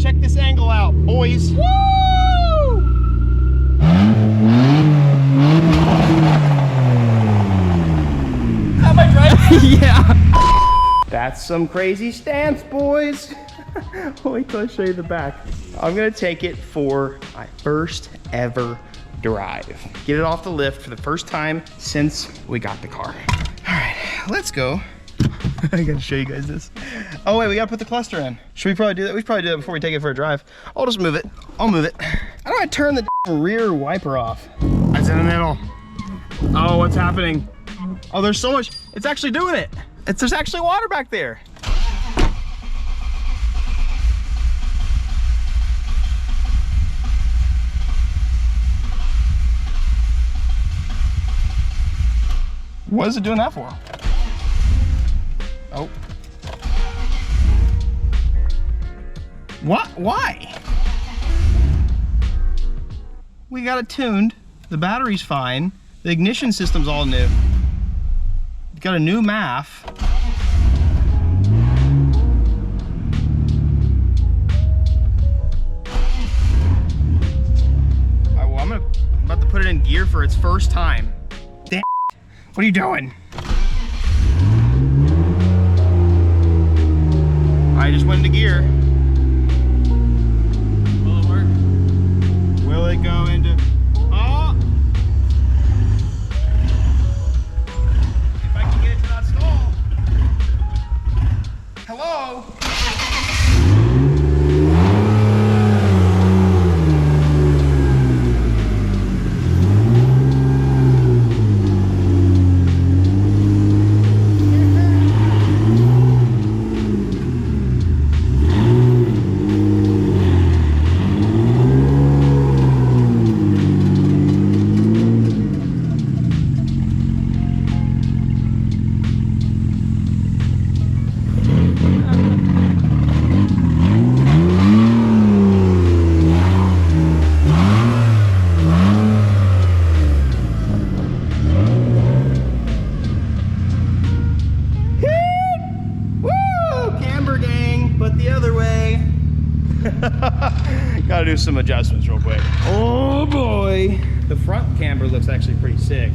check this angle out, boys. Woo! Am I driving? Yeah. That's some crazy stance, boys. Wait till I show you the back. I'm gonna take it for my first ever drive. Get it off the lift for the first time since we got the car. All right, let's go. I gotta show you guys this. Oh wait, we gotta put the cluster in. Should we probably do that? We should probably do that before we take it for a drive. I'll just move it. I'll move it. How do I turn the rear wiper off? It's in the middle. Oh, what's happening? Oh, there's so much. It's actually doing it. There's actually water back there. What is it doing that for? Oh. What? Why? We got it tuned. The battery's fine. The ignition system's all new. We've got a new MAF. All right, well, I'm about to put it in gear for its first time. Damn. What are you doing? I just went into gear. Will it work? Will it go into... Oh! If I can get it to not stall. Hello? Gotta do some adjustments real quick. Oh boy. The front camber looks actually pretty sick.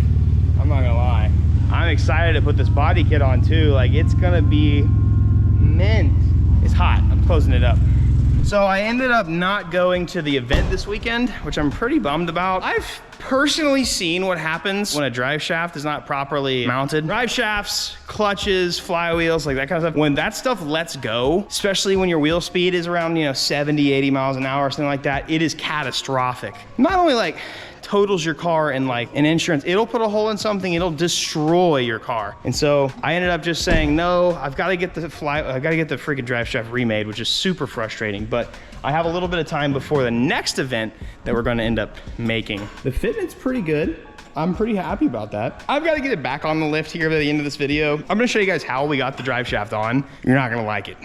I'm not gonna lie. I'm excited to put this body kit on too. Like, it's gonna be mint. It's hot. I'm closing it up. So I ended up not going to the event this weekend, which I'm pretty bummed about. I've personally seen what happens when a drive shaft is not properly mounted. Drive shafts, clutches, flywheels, like that kind of stuff. When that stuff lets go, especially when your wheel speed is around, 70, 80 miles an hour or something like that, it is catastrophic. Not only like totals your car and like an insurance, it'll put a hole in something, it'll destroy your car. And so I ended up just saying, no, I've got to get the freaking drive shaft remade, which is super frustrating. But I have a little bit of time before the next event that we're going to end up making. The fitment's pretty good. I'm pretty happy about that. I've got to get it back on the lift here by the end of this video. I'm gonna show you guys how we got the drive shaft on. You're not gonna like it.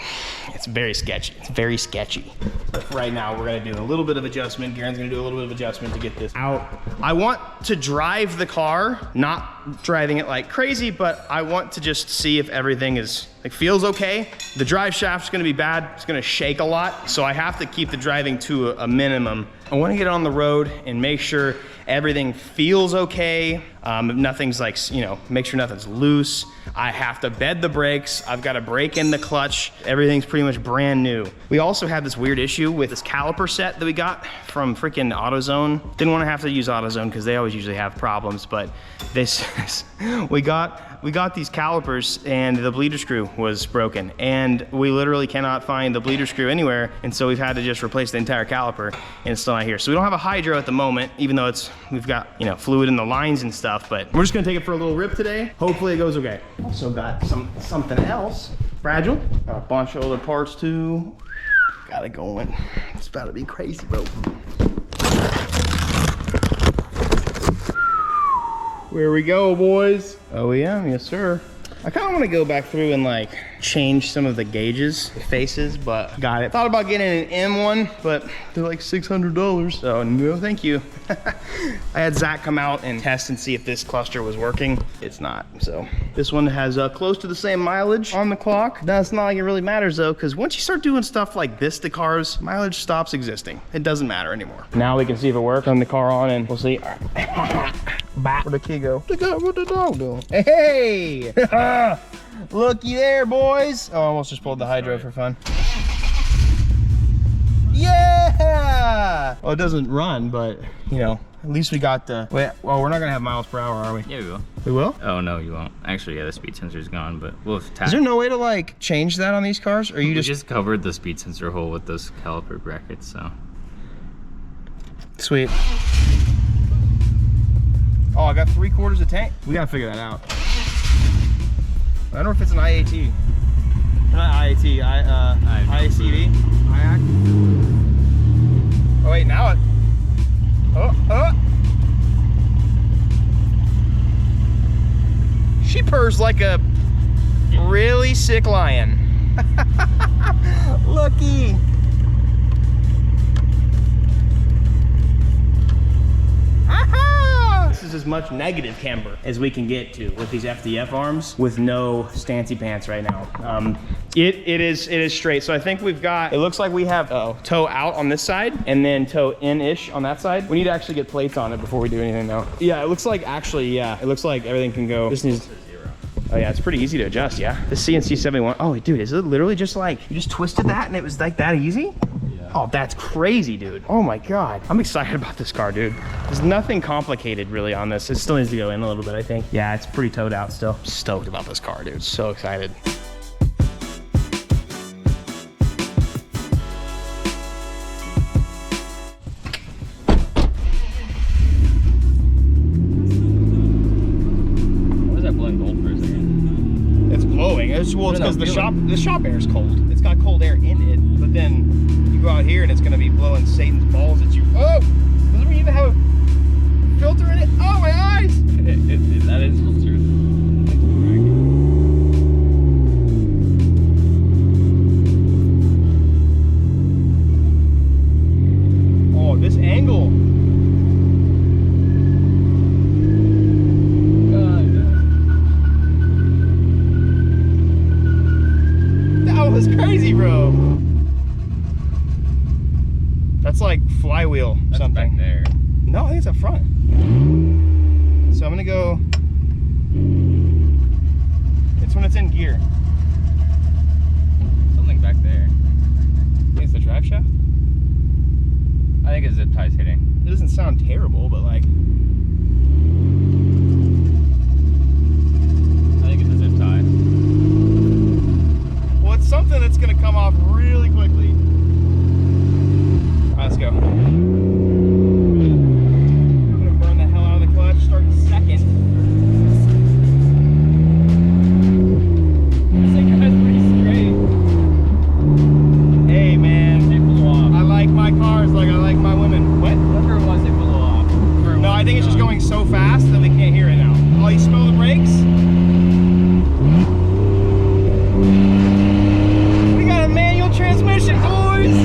It's very sketchy. It's very sketchy. But right now, we're gonna do a little bit of adjustment. Garen's gonna do a little bit of adjustment to get this out. I want to drive the car, not driving it like crazy, but I want to just see if everything is, feels okay. The drive shaft's gonna be bad. It's gonna shake a lot. So I have to keep the driving to a minimum. I wanna get on the road and make sure everything feels okay. Nothing's like, make sure nothing's loose. I have to bed the brakes. I've got to brake in the clutch. Everything's pretty much brand new. We also had this weird issue with this caliper set that we got from freaking AutoZone. Didn't want to have to use AutoZone because they always usually have problems, but we got these calipers and the bleeder screw was broken, and we literally cannot find the bleeder screw anywhere, and so we've had to just replace the entire caliper, and it's still not here. So we don't have a hydro at the moment, even though we've got fluid in the lines and stuff, but we're just gonna take it for a little rip today. Hopefully it goes okay. Also got something else fragile. Got a bunch of other parts too. Got it going. It's about to be crazy, bro. Here we go, boys. OEM, yes sir. I kind of want to go back through and like change some of the gauges, the faces, but got it. Thought about getting an M one, but they're like $600. So no, thank you. I had Zach come out and test and see if this cluster was working. It's not. So this one has close to the same mileage on the clock. That's not like it really matters though, because once you start doing stuff like this to cars, mileage stops existing. It doesn't matter anymore. Now we can see if it works. Turn the car on and we'll see. Back. Where'd the kid go? What the dog doing? Hey! Looky there, boys. Oh, I almost just pulled the hydro for fun. Yeah! Well, it doesn't run, but you know, at least we got the. Wait, well, we're not gonna have miles per hour, are we? Yeah, we will. We will? Oh no, you won't. Actually, yeah, the speed sensor's gone, but we'll have Is there no way to like change that on these cars, or you just covered the speed sensor hole with those caliper brackets, so. Sweet. Oh, I got 3/4 of tank. We gotta figure that out. I don't know if it's an IAT. Not IAT, IACV. IAC. Oh wait, now it. Oh. She purrs like a really sick lion. Looky. This is as much negative camber as we can get to with these FDF arms with no stancy pants right now. It is straight. So I think we've got, it looks like we have toe out on this side and then toe in-ish on that side. We need to actually get plates on it before we do anything though. Yeah, it looks like actually, yeah, it looks like everything can go. This needs, oh yeah, it's pretty easy to adjust, yeah. The CNC 71, oh dude, is it literally just like, you just twisted that and it was like that easy? Oh, that's crazy, dude. Oh my God. I'm excited about this car, dude. There's nothing complicated really on this. It still needs to go in a little bit, I think. Yeah, it's pretty towed out still. Stoked about this car, dude. So excited. Why is that blowing cold for a second? It's blowing. Well, it's because the shop air is cold. It's got cold air in it, but then you go out here and it's gonna be blowing Satan's balls at you. Oh! Doesn't we even have a filter in it? Oh, my eyes! That is filtered. Oh, this angle. That was crazy, bro. That's like flywheel That's something. back there. No, I think it's up front. So I'm gonna go. It's when it's in gear. Something back there. I think it's the drive shaft. I think it's zip ties hitting. It doesn't sound terrible, but like. I think it's a zip tie. Well, it's something that's gonna come off really quickly. All right, let's go. So fast that we can't hear it now. Oh, you smell the brakes? We got a manual transmission, boys!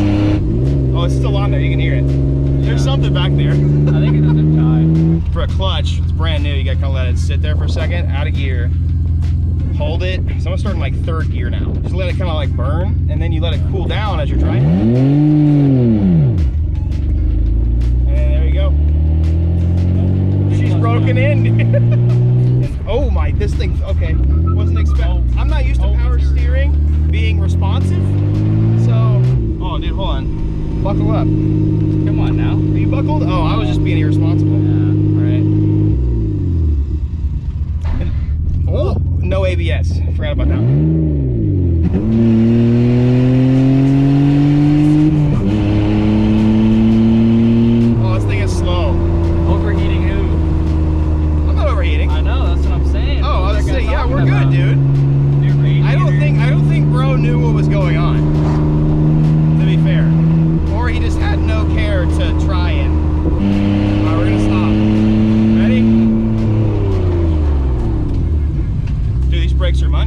Oh, it's still on there, you can hear it. Yeah. There's something back there. I think it's a zip tie. For a clutch, it's brand new, you gotta kind of let it sit there for a second, out of gear. Hold it. So I'm starting like third gear now. Just let it kind of like burn, and then you let it cool down as you're driving. Broken in. Oh my, this thing, okay. Wasn't expecting. I'm not used to power steering being responsive. So, oh dude, hold on. Buckle up. Come on now. Are you buckled? Oh, I was just being irresponsible. Yeah. All right. Oh, no ABS. Forgot about that. Brakes are mine.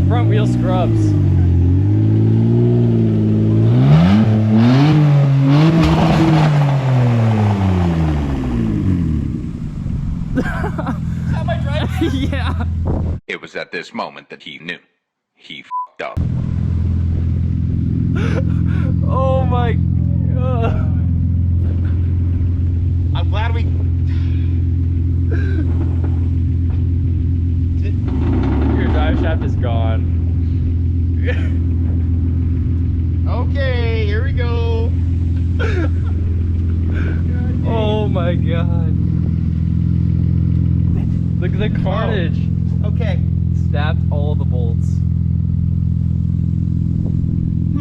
front wheel scrubs. Yeah. It was at this moment that he knew. He f***ed up. Oh my god. I'm glad we... Your drive shaft is gone. Okay, here we go. Oh my god. Look at the carnage. Oh. Okay. Stabbed all the bolts.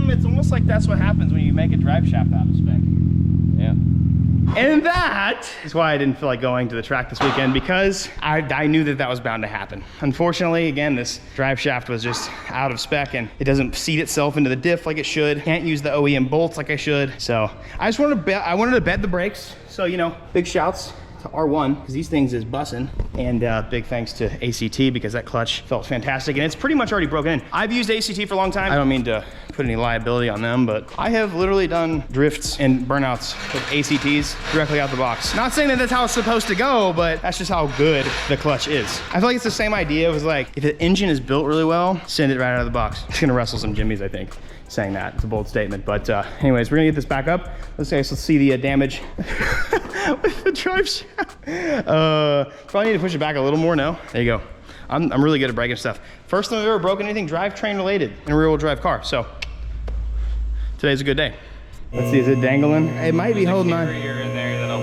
It's almost like that's what happens when you make a drive shaft out of spec. Yeah. And that is why I didn't feel like going to the track this weekend, because I knew that that was bound to happen. Unfortunately, again, this drive shaft was just out of spec and it doesn't seat itself into the diff like it should. Can't use the OEM bolts like I should. So I just wanted to I wanted to bed the brakes. So, you know, big shouts to R1 because these things is bussin', and big thanks to ACT because that clutch felt fantastic and it's pretty much already broken in. I've used ACT for a long time. I don't mean to put any liability on them, but I have literally done drifts and burnouts with ACTs directly out the box. Not saying that that's how it's supposed to go, but that's just how good the clutch is. I feel like it's the same idea. It was like, if the engine is built really well, send it right out of the box. It's gonna wrestle some jimmies, I think, saying that. It's a bold statement, but anyways, we're gonna get this back up. Let's see the damage with the drive shaft. Probably need to push it back a little more. No, there you go. I'm really good at breaking stuff. First time I've ever broken anything drivetrain related in a rear-wheel drive car. So today's a good day. Let's see, is it dangling? It might be holding on. In there that'll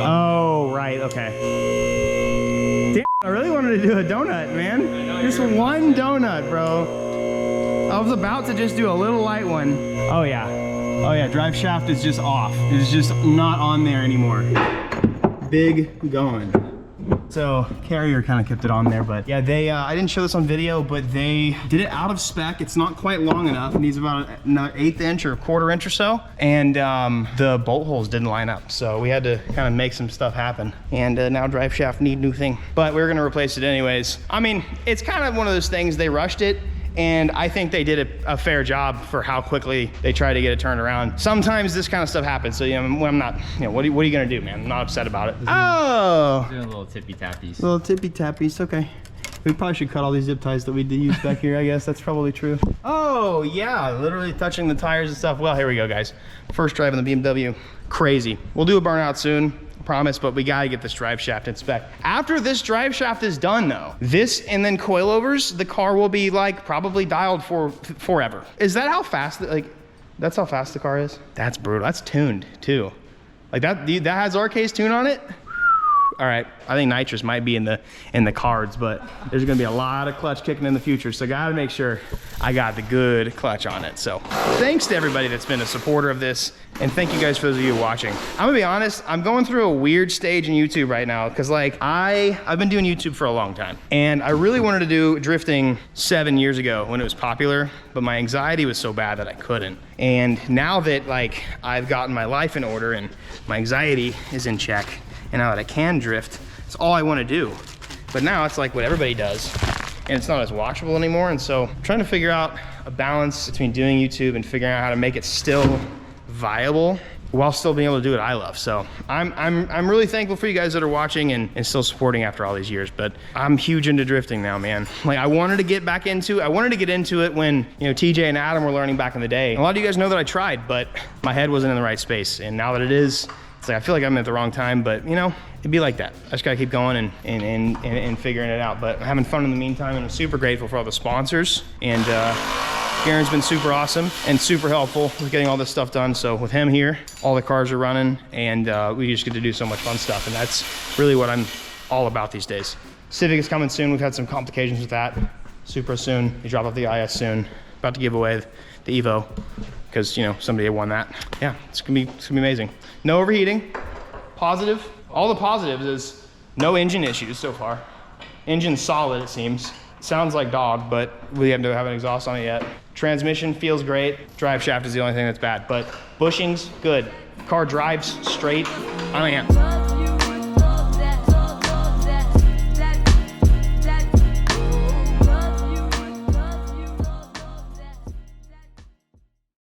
Oh, right, okay. Damn, I really wanted to do a donut, man. Just one donut, bro. I was about to just do a little light one. Oh yeah. Oh yeah, drive shaft is just off. It's just not on there anymore. Big gone. So Carrier kind of kept it on there, but yeah, they I didn't show this on video, but they did it out of spec. It's not quite long enough. It needs about an 1/8 inch or a 1/4 inch or so, and the bolt holes didn't line up, so we had to kind of make some stuff happen. And now drive shaft need new thing, but we're gonna replace it anyways. I mean, it's kind of one of those things. They rushed it, and I think they did a fair job for how quickly they tried to get it turned around. Sometimes this kind of stuff happens, so you know, when I'm not, you know, what are you gonna do, man? I'm not upset about it. Oh, doing little tippy tappies. little tippy tappies. Okay, we probably should cut all these zip ties that we did use back here. I guess that's probably true. Oh yeah, literally touching the tires and stuff. Well, here we go, guys. First drive in the BMW. Crazy. We'll do a burnout soon, promise, but we gotta get this drive shaft in spec. After this drive shaft is done though, this and then coilovers, the car will be like probably dialed for forever. Is that how fast, like, that's how fast the car is? That's brutal. That's tuned too. Like that has RK's tune on it? All right, I think nitrous might be in the cards, but there's gonna be a lot of clutch kicking in the future, so gotta make sure I got the good clutch on it. So thanks to everybody that's been a supporter of this, and thank you guys for those of you watching. I'm gonna be honest, I'm going through a weird stage in YouTube right now, because like I've been doing YouTube for a long time, and I really wanted to do drifting 7 years ago when it was popular, but my anxiety was so bad that I couldn't. And now that like I've gotten my life in order and my anxiety is in check, and now that I can drift, it's all I want to do. But now it's like what everybody does, and it's not as watchable anymore. And so I'm trying to figure out a balance between doing YouTube and figuring out how to make it still viable while still being able to do what I love. So I'm really thankful for you guys that are watching and still supporting after all these years. But I'm huge into drifting now, man. Like I wanted to get into it when, you know, TJ and Adam were learning back in the day. A lot of you guys know that I tried, but my head wasn't in the right space. And now that it is, it's like I feel like I'm at the wrong time, but you know, it'd be like that. I just gotta keep going and figuring it out. But I'm having fun in the meantime, and I'm super grateful for all the sponsors. And Garen's been super awesome and super helpful with getting all this stuff done. So with him here, all the cars are running, and we just get to do so much fun stuff. And that's really what I'm all about these days. Civic is coming soon. We've had some complications with that. Supra soon. They drop off the IS soon. About to give away the Evo, because you know somebody won that. Yeah, it's gonna be amazing. No overheating. Positive. All the positives is no engine issues so far. Engine's solid, it seems. Sounds like dog, but we haven't have an exhaust on it yet. Transmission feels great. Drive shaft is the only thing that's bad, but bushings good. Car drives straight. I am.